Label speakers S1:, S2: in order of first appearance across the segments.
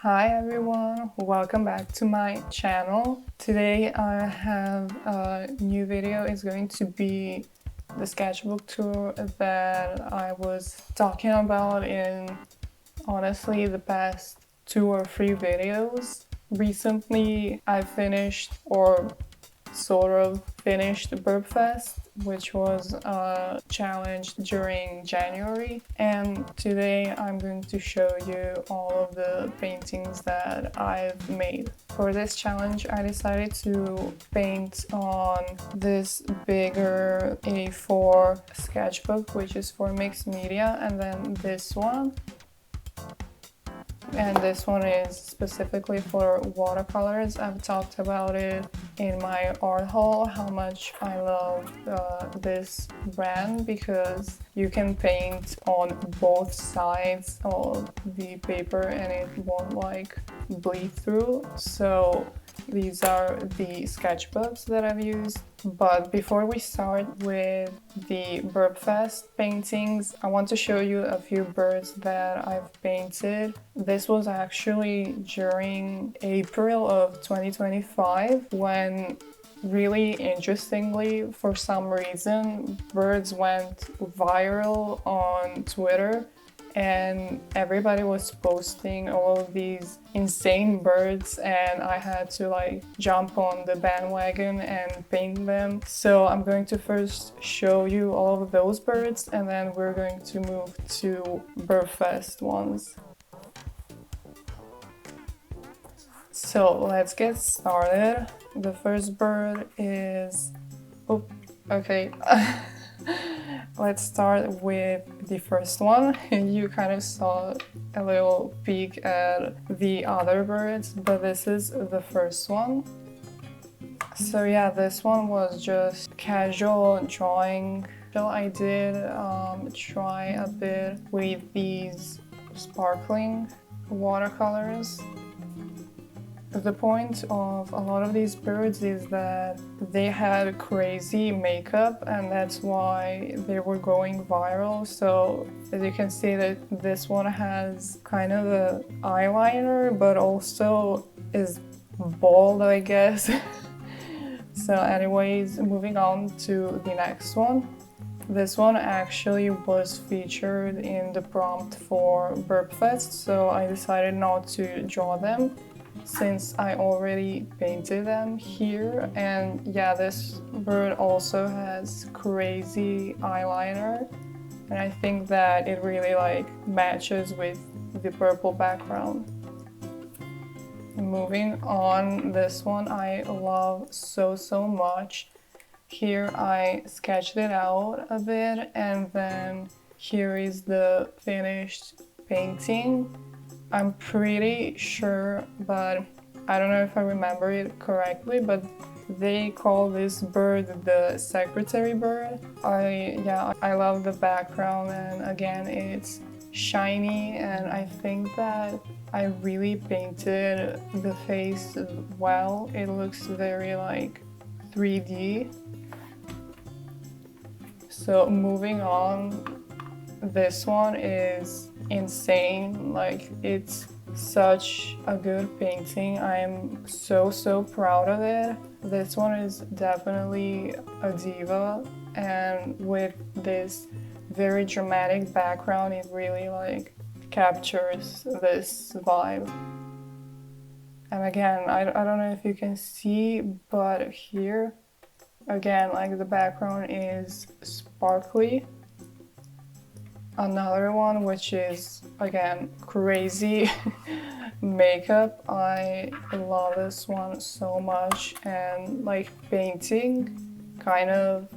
S1: Hi everyone, welcome back to my channel. Today I have a new video. It's going to be the sketchbook tour that I was talking about in honestly the past 2 or 3 videos. Recently I finished or sort of finished Birbfest, which was a challenge during January, and today I'm going to show you all of the paintings that I've made. For this challenge I decided to paint on this bigger A4 sketchbook, which is for mixed media, and then this one. And this one is specifically for watercolors. I've talked about it in my art haul, how much I love this brand, because you can paint on both sides of the paper and it won't like bleed through. So these are the sketchbooks that I've used. But before we start with the Birbfest paintings, I want to show you a few birds that I've painted. This was actually during April of 2025 when, really interestingly, for some reason, birds went viral on Twitter and everybody was posting all of these insane birds, and I had to like jump on the bandwagon and paint them. So I'm going to first show you all of those birds and then we're going to move to Birdfest ones. So let's get started. The first bird is... oh, okay. Let's start with the first one. You kind of saw a little peek at the other birds, but this is the first one. So yeah, this one was just casual drawing. So I did try a bit with these sparkling watercolors. The point of a lot of these birds is that they had crazy makeup, and that's why they were going viral. So as you can see, that this one has kind of an eyeliner but also is bald, I guess. So anyways, moving on to the next one. This one actually was featured in the prompt for Birbfest, so I decided not to draw them since I already painted them here. And yeah, this bird also has crazy eyeliner, and I think that it really like matches with the purple background. Moving on, this one I love so much. Here I sketched it out a bit, and then here is the finished painting. I'm pretty sure, but I don't know if I remember it correctly, but they call this bird the secretary bird. I love the background, and again it's shiny, and I think that I really painted the face well. It looks very like 3D. So moving on, this one is insane. Like, it's such a good painting. I am so proud of it. This one is definitely a diva, and with this very dramatic background, it really like captures this vibe. And again, I don't know if you can see, but here again, like, the background is sparkly. Another one which is again crazy makeup. I love this one so much, and like painting kind of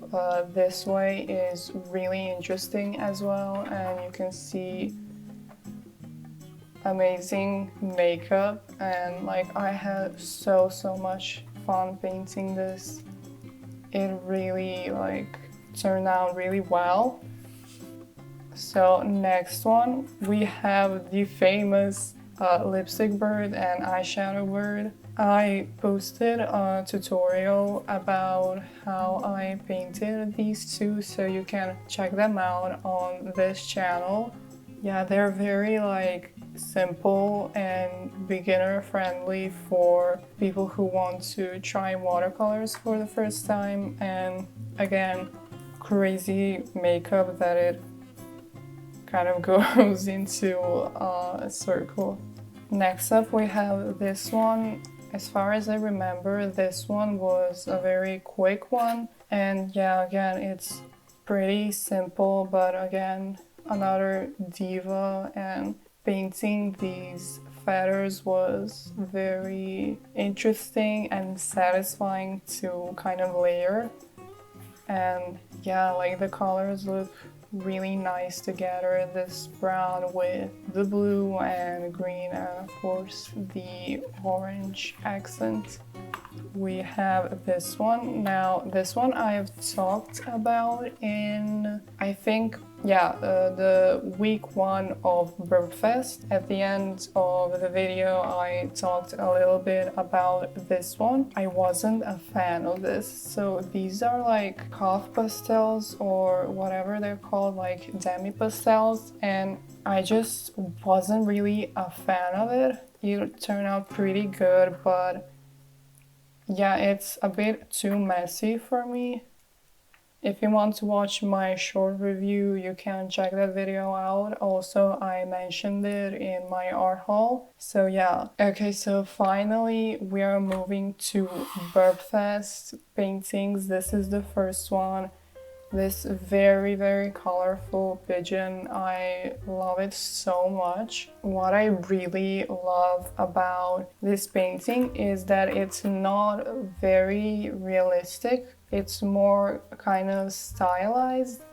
S1: this way is really interesting as well, and you can see amazing makeup, and like I had so much fun painting this. It really like turned out really well. So next one, we have the famous lipstick bird and eyeshadow bird. I posted a tutorial about how I painted these two, so you can check them out on this channel. Yeah, they're very like simple and beginner friendly for people who want to try watercolors for the first time, and again, crazy makeup that it kind of goes into a circle. Next up we have this one. As far as I remember, this one was a very quick one, and yeah, again, it's pretty simple, but again, another diva, and painting these feathers was very interesting and satisfying to kind of layer. And yeah, like the colors look really nice together, this brown with the blue and green, and of course the orange accent. We have this one. Now this one I've talked about in, I think, the week 1 of Birbfest. At the end of the video I talked a little bit about this one. I wasn't a fan of this. So these are like cough pastels or whatever they're called, like demi pastels, and I just wasn't really a fan of it. It turned out pretty good, but yeah, it's a bit too messy for me. If you want to watch my short review, you can check that video out. Also, I mentioned it in my art haul. So yeah. Okay, so finally we are moving to Birbfest paintings. This is the first one. This very, very colorful pigeon. I love it so much. What I really love about this painting is that it's not very realistic. It's more kind of stylized,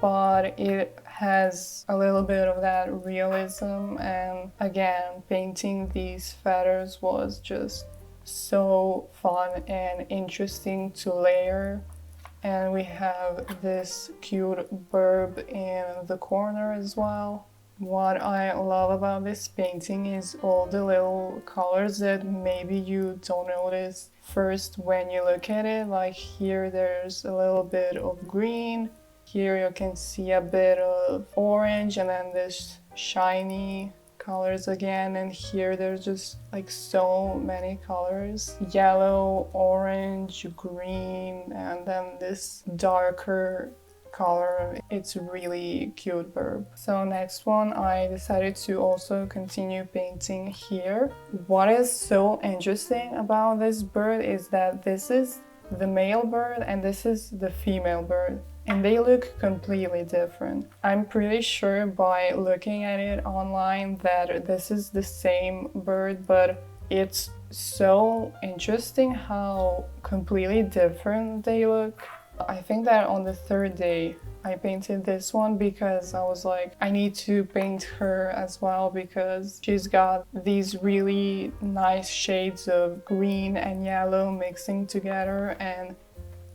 S1: but it has a little bit of that realism. And again, painting these feathers was just so fun and interesting to layer. And we have this cute bird in the corner as well. What I love about this painting is all the little colors that maybe you don't notice first when you look at it. Like here there's a little bit of green, here you can see a bit of orange, and then this shiny colors again, and here there's just like so many colors: yellow, orange, green, and then this darker color. It's really cute bird. So next one, I decided to also continue painting here. What is so interesting about this bird is that this is the male bird and this is the female bird, and they look completely different. I'm pretty sure by looking at it online that this is the same bird, but it's so interesting how completely different they look. I think that on the 3rd day I painted this one because I was like, I need to paint her as well because she's got these really nice shades of green and yellow mixing together, and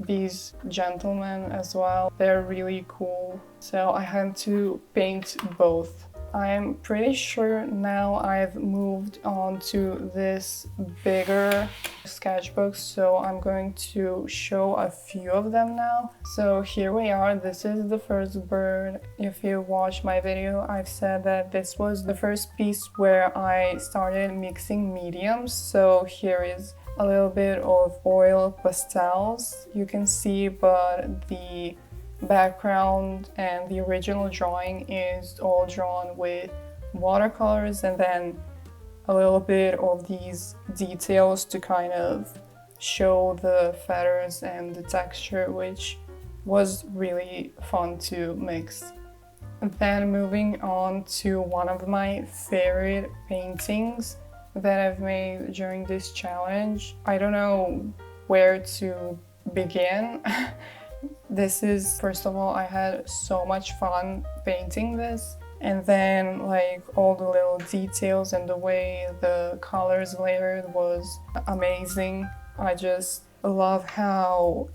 S1: these gentlemen as well, they're really cool. So I had to paint both. I'm pretty sure now I've moved on to this bigger sketchbook, so I'm going to show a few of them now. So here we are. This is the first bird. If you watch my video, I've said that this was the first piece where I started mixing mediums. So here is a little bit of oil pastels, you can see, but the background and the original drawing is all drawn with watercolors, and then a little bit of these details to kind of show the feathers and the texture, which was really fun to mix. Then moving on to one of my favorite paintings that I've made during this challenge. I don't know where to begin. This is, first of all, I had so much fun painting this, and then like all the little details and the way the colors layered was amazing. I just love how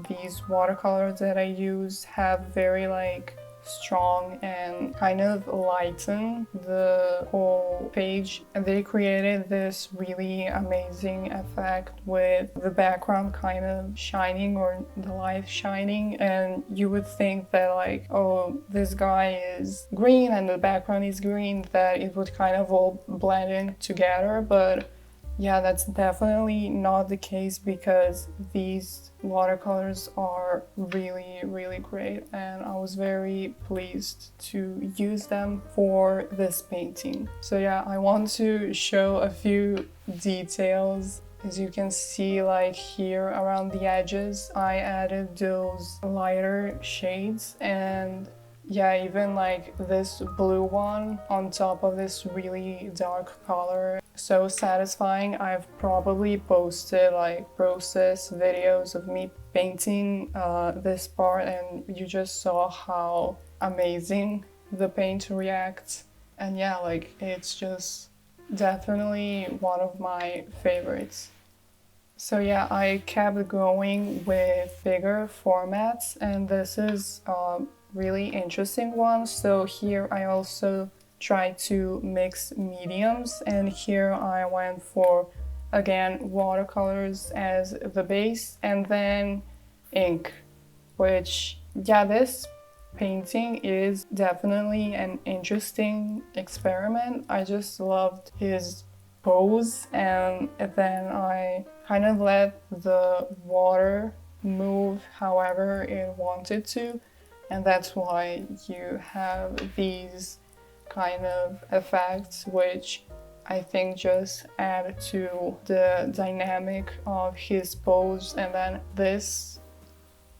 S1: these watercolors that I use have very like strong and kind of lighten the whole page. And they created this really amazing effect with the background kind of shining, or the light shining, and you would think that like, oh, this guy is green and the background is green, that it would kind of all blend in together. But yeah, that's definitely not the case, because these watercolors are really, really great, and I was very pleased to use them for this painting. So yeah, I want to show a few details. As you can see, like here around the edges, I added those lighter shades, and yeah, even like this blue one on top of this really dark color. So satisfying. I've probably posted like process videos of me painting this part, and you just saw how amazing the paint reacts. And yeah, like it's just definitely one of my favorites. So yeah, I kept going with bigger formats, and this is really interesting one. So here I also tried to mix mediums, and here I went for, again, watercolors as the base and then ink, which, yeah, this painting is definitely an interesting experiment. I just loved his pose, and then I kind of let the water move however it wanted to, and that's why you have these kind of effects, which I think just add to the dynamic of his pose. And then this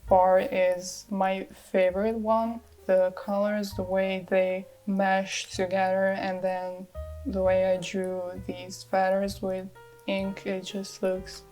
S1: part is my favorite one. The colors, the way they mesh together, and then the way I drew these feathers with ink, it just looks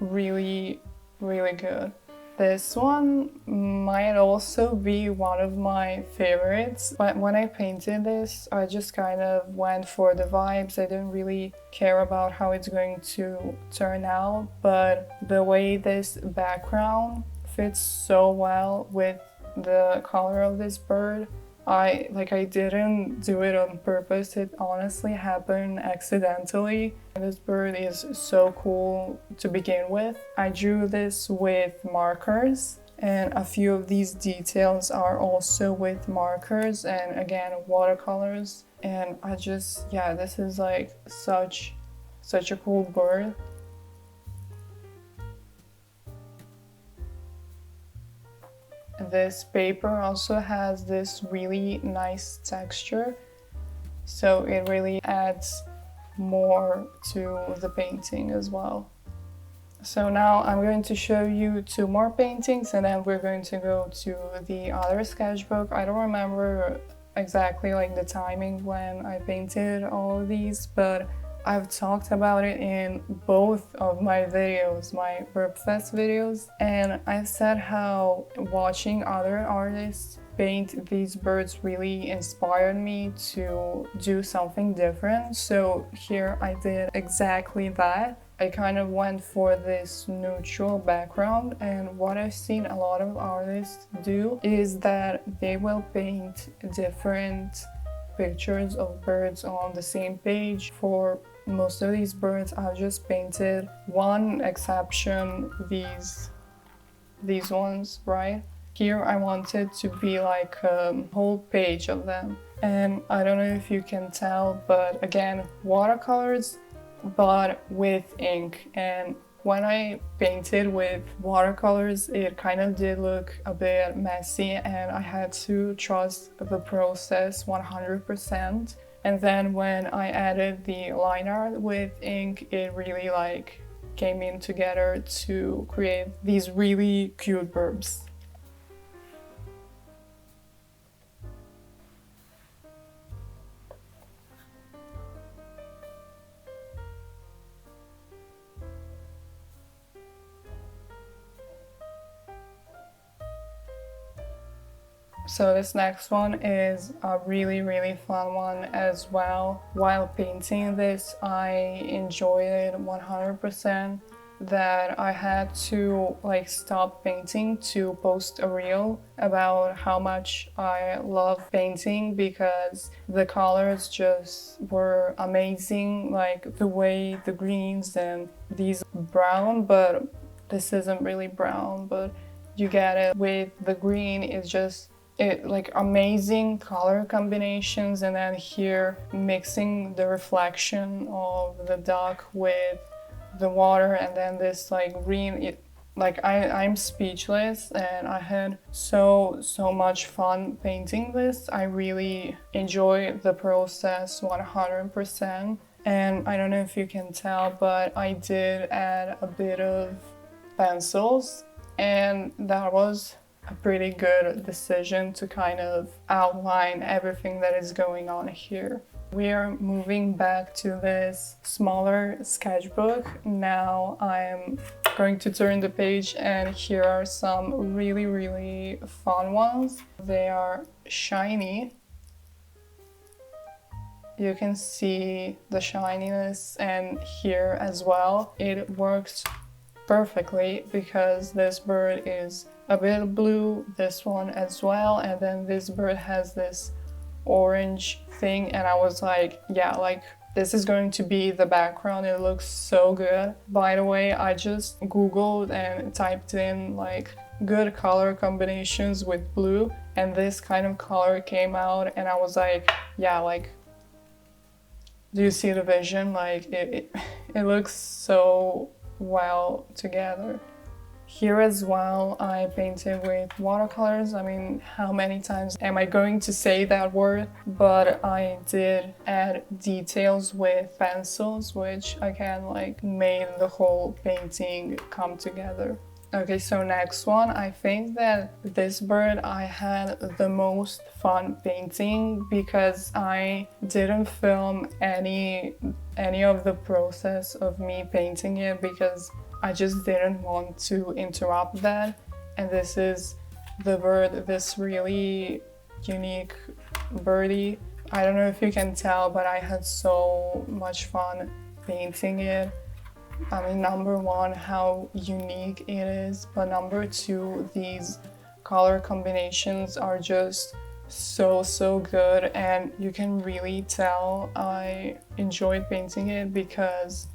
S1: really, really good. This one might also be one of my favorites, but when I painted this, I just kind of went for the vibes. I didn't really care about how it's going to turn out, but the way this background fits so well with the color of this bird, I didn't do it on purpose. It honestly happened accidentally. This bird is so cool to begin with. I drew this with markers, and a few of these details are also with markers, and again, watercolors. And I just, yeah, this is like such a cool bird. This paper also has this really nice texture, so it really adds more to the painting as well. So now I'm going to show you two more paintings, and then we're going to go to the other sketchbook. I don't remember exactly like the timing when I painted all of these, but I've talked about it in both of my videos, my Birbfest videos, and I've said how watching other artists paint these birds really inspired me to do something different. So here I did exactly that. I kind of went for this neutral background, and what I've seen a lot of artists do is that they will paint different pictures of birds on the same page. For most of these birds, I've just painted one exception, these ones, right? Here I wanted to be like a whole page of them. And I don't know if you can tell, but again, watercolors, but with ink. And when I painted with watercolors, it kind of did look a bit messy, and I had to trust the process 100%. And then when I added the line art with ink, it really like came in together to create these really cute birds. So this next one is a really, really fun one as well. While painting this, I enjoyed it 100%. that I had to like stop painting to post a reel about how much I love painting, because the colors just were amazing, like the way the greens and these brown, but this isn't really brown, but you get it with the green. It's just like amazing color combinations, and then here mixing the reflection of the duck with the water, and then this like green, like I'm speechless, and I had so much fun painting this. I really enjoyed the process 100%. And I don't know if you can tell, but I did add a bit of pencils, and that was a pretty good decision to kind of outline everything that is going on here. We are moving back to this smaller sketchbook. Now I'm going to turn the page, and here are some really fun ones. They are shiny. You can see the shininess, and here as well. It works perfectly because this bird is a bit blue, this one as well, and then this bird has this orange thing, and I was like, yeah, like this is going to be the background. It looks so good. By the way, I just googled and typed in like good color combinations with blue, and this kind of color came out, and I was like, yeah, like, do you see the vision? Like it looks so well together. Here as well, I painted with watercolors. I mean, how many times am I going to say that word? But I did add details with pencils, which again, like, made the whole painting come together. Okay, so next one, I think that this bird I had the most fun painting because I didn't film any of the process of me painting it, because I just didn't want to interrupt that. And this is the bird, this really unique birdie. I don't know if you can tell, but I had so much fun painting it. I mean, number one, how unique it is, but number two, these color combinations are just so good, and you can really tell I enjoyed painting it because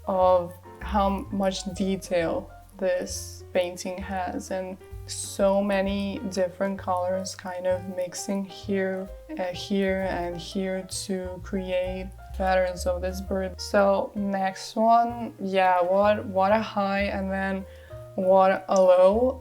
S1: of how much detail this painting has, and so many different colors kind of mixing here and here to create patterns of this bird. So next one, yeah, what a high and then what a low.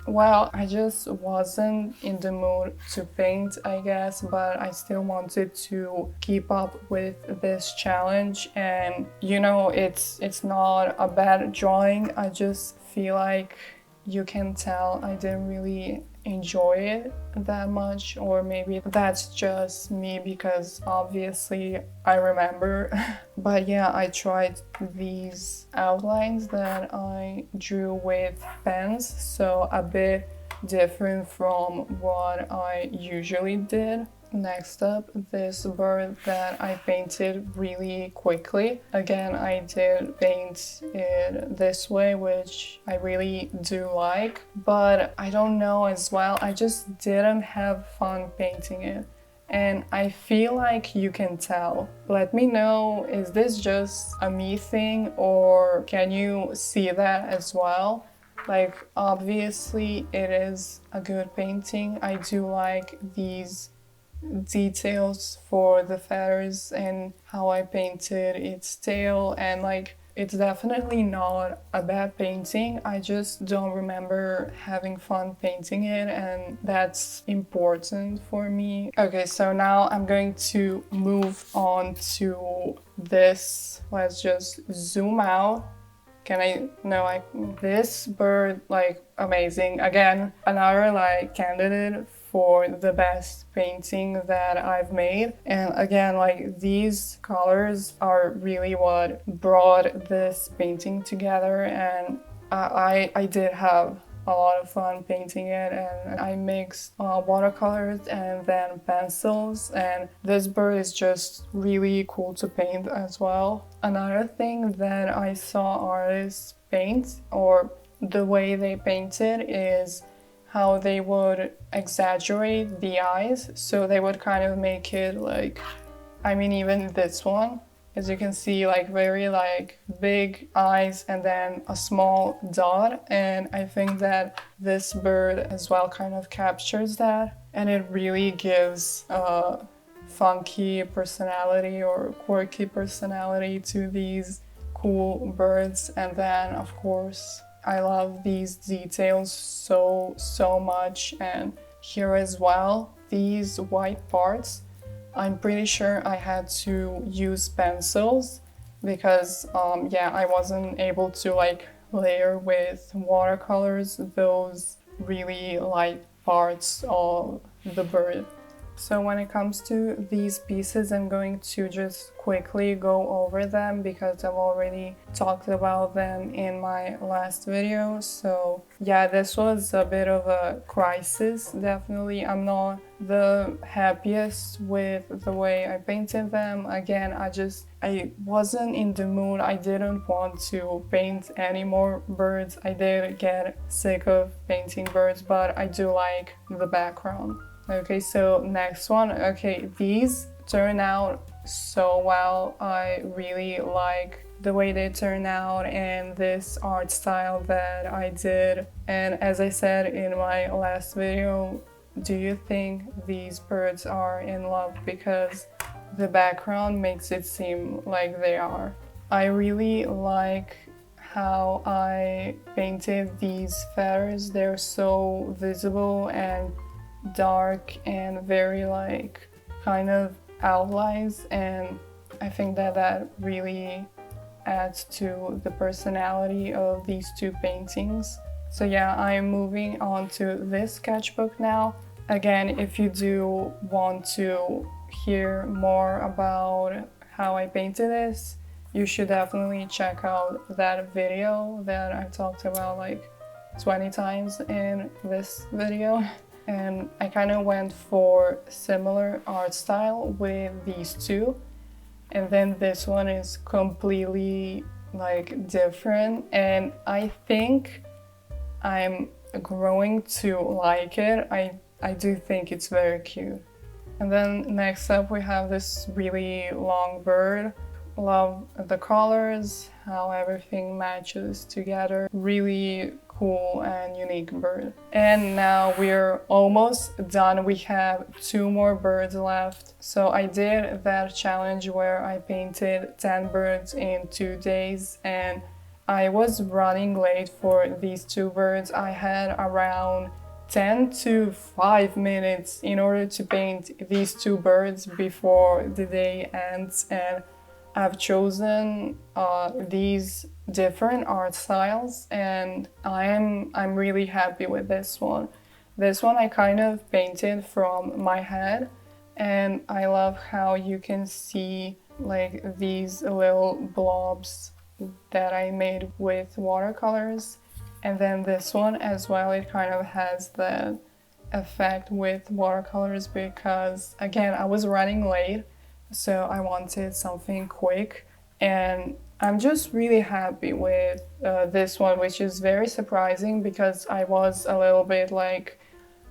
S1: Well, I just wasn't in the mood to paint, I guess, but I still wanted to keep up with this challenge, and you know, it's not a bad drawing. I just feel like you can tell I didn't really enjoy it that much, or maybe that's just me because obviously I remember. But yeah, I tried these outlines that I drew with pens, so a bit different from what I usually did. Next up, this bird that I painted really quickly. Again, I did paint it this way, which I really do like, but I don't know as well, I just didn't have fun painting it. And I feel like you can tell. Let me know, is this just a me thing, or can you see that as well? Like, obviously it is a good painting. I do like these details for the feathers and how I painted its tail, and like, it's definitely not a bad painting. I just don't remember having fun painting it, and that's important for me. Okay, so now I'm going to move on to this. Let's just zoom out. Can I? No, this bird, like, amazing. Again, another like candidate for the best painting that I've made. And again, like, these colors are really what brought this painting together, and I did have a lot of fun painting it, and I mixed watercolors and then pencils, and this bird is just really cool to paint as well. Another thing that I saw artists paint, or the way they painted, is how they would exaggerate the eyes. So they would kind of make it like, I mean, even this one, as you can see, like very like big eyes and then a small dot. And I think that this bird as well kind of captures that, and it really gives a funky personality or quirky personality to these cool birds. And then of course I love these details so much. And here as well, these white parts, I'm pretty sure I had to use pencils because yeah, I wasn't able to like layer with watercolors those really light parts of the bird. So when it comes to these pieces, I'm going to just quickly go over them because I've already talked about them in my last video. So yeah, this was a bit of a crisis, definitely. I'm not the happiest with the way I painted them. Again, I wasn't in the mood. I didn't want to paint any more birds. I did get sick of painting birds, but I do like the background. Okay, so next one. Okay, these turn out so well. I really like the way they turn out and this art style that I did. And as I said in my last video, do you think these birds are in love? Because the background makes it seem like they are. I really like how I painted these feathers. They're so visible and dark and very like kind of outlines, and I think that really adds to the personality of these two paintings. So yeah, I'm moving on to this sketchbook now. Again, if you do want to hear more about how I painted this, you should definitely check out that video that I talked about like 20 times in this video. And I kind of went for similar art style with these two. And then this one is completely like different. And I think I'm growing to like it. I do think it's very cute. And then next up we have this really long bird. Love the colors, how everything matches together. Really cool and unique bird. And now we're almost done. We have 2 more birds left. So I did that challenge where I painted 10 birds in 2 days, and I was running late for these 2 birds. I had around 10 to 5 minutes in order to paint these 2 birds before the day ends, and I've chosen these different art styles, and I'm really happy with this one. This one I kind of painted from my head, and I love how you can see like these little blobs that I made with watercolors. And then this one as well, it kind of has the effect with watercolors because again, I was running late, so I wanted something quick, and I'm just really happy with this one, which is very surprising because I was a little bit like,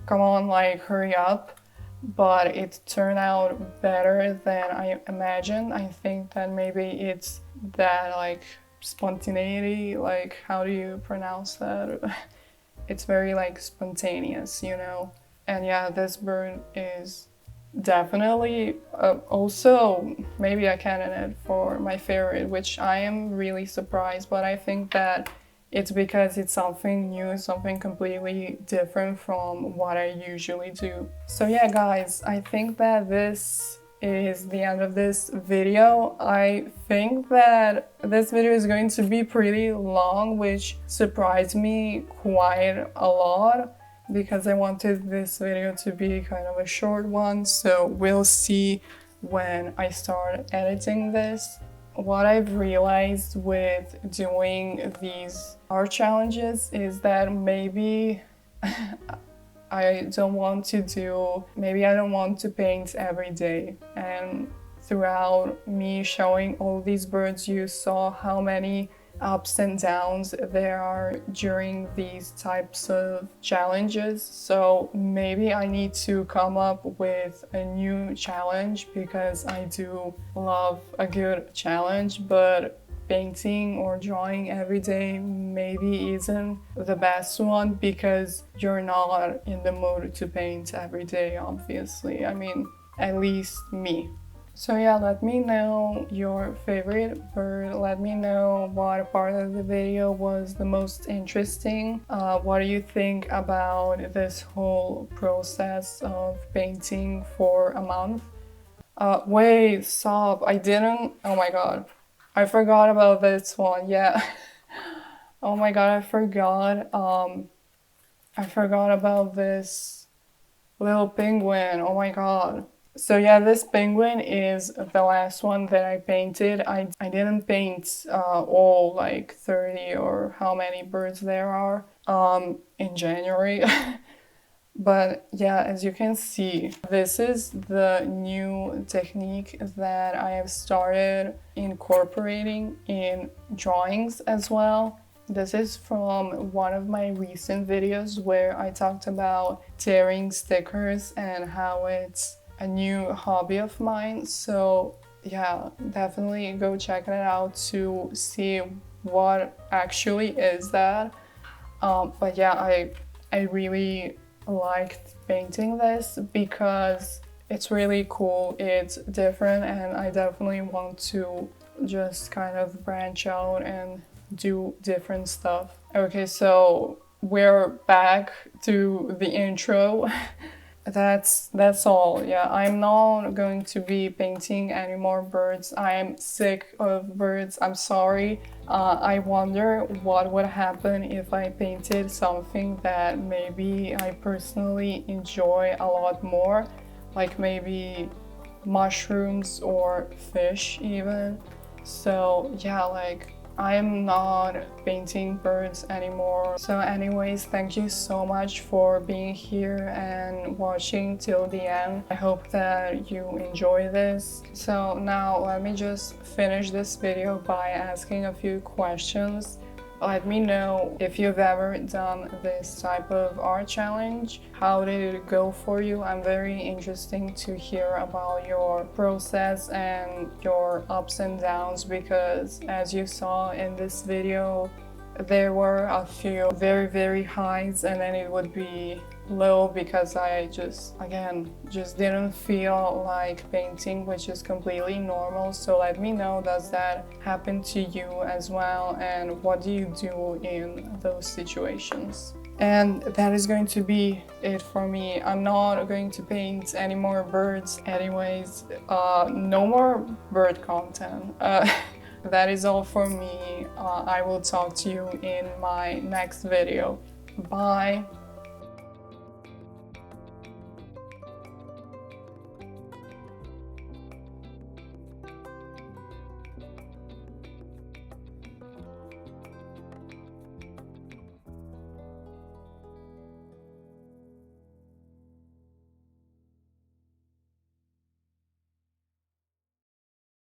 S1: come on, like hurry up, but it turned out better than I imagined. I think that maybe it's that like spontaneity, like how do you pronounce that? It's very like spontaneous, you know? And yeah, this bird is definitely also maybe a candidate for my favorite, which I am really surprised, but I think that it's because it's something new, something completely different from what I usually do. So yeah guys, I think that this is the end of this video. I think that this video is going to be pretty long, which surprised me quite a lot because I wanted this video to be kind of a short one, so we'll see when I start editing this. what I've realized with doing these art challenges is that maybe I don't want to paint every day. And throughout me showing all these birds, you saw how many ups and downs there are during these types of challenges. So maybe I need to come up with a new challenge, because I do love a good challenge, but painting or drawing every day maybe isn't the best one, because you're not in the mood to paint every day, obviously. I mean, at least me. So yeah, let me know your favorite bird. Let me know what part of the video was the most interesting. What do you think about this whole process of painting for a month? Wait, stop. Oh my god. I forgot about this one, yeah. Oh my god, I forgot. I forgot about this little penguin. Oh my god. So yeah, this penguin is the last one that I painted. I didn't paint all like 30 or how many birds there are in January. But yeah, as you can see, this is the new technique that I have started incorporating in drawings as well. This is from one of my recent videos where I talked about tearing stickers and how it's a new hobby of mine. So yeah, definitely go check it out to see what actually is that. But yeah, I really liked painting this because it's really cool, it's different, and I definitely want to just kind of branch out and do different stuff. Okay, so we're back to the intro. That's all. Yeah, I'm not going to be painting any more birds. I'm sick of birds. I'm sorry. I wonder what would happen if I painted something that maybe I personally enjoy a lot more, like maybe mushrooms or fish even. So yeah, like I'm not painting birds anymore. So anyways, thank you so much for being here and watching till the end. I hope that you enjoy this. So now let me just finish this video by asking a few questions. Let me know if you've ever done this type of art challenge. How did it go for you? I'm very interested to hear about your process and your ups and downs, because as you saw in this video, there were a few very highs and then it would be low because I just didn't feel like painting, which is completely normal. So let me know, does that happen to you as well, and what do you do in those situations? And that is going to be it for me. I'm not going to paint any more birds anyways. No more bird content. That is all for me. I will talk to you in my next video. Bye!